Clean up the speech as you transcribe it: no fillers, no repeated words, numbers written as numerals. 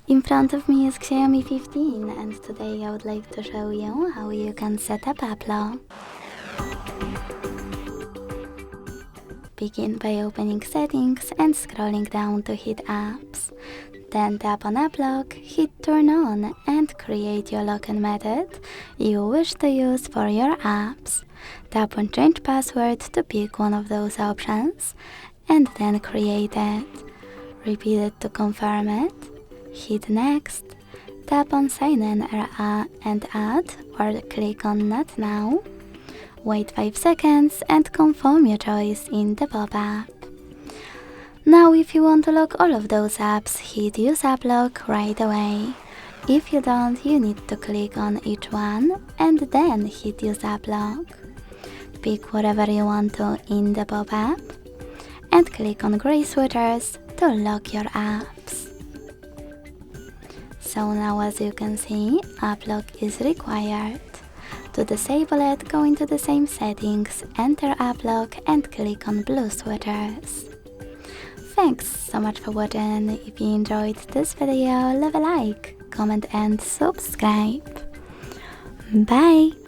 In front of me is Xiaomi 15 and today I would like to show you how you can set up app lock. Begin by opening settings and scrolling down to hit apps. Then tap on app lock, hit turn on and create your login method you wish to use for your apps. Tap on change password to pick one of those options and then create it. Repeat it to confirm it. Hit next. Tap on sign in and add or click on not now. Wait 5 seconds and confirm your choice in the pop-up. Now if you want to lock all of those apps, hit use app lock right away. If you don't, you need to click on each one and then hit use app lock. Pick whatever you want to in the pop-up and click on gray switches to lock your apps. So now as you can see, app lock is required. To disable it, go into the same settings, enter app lock and click on blue switches. Thanks so much for watching. If you enjoyed this video, leave a like, comment and subscribe. Bye!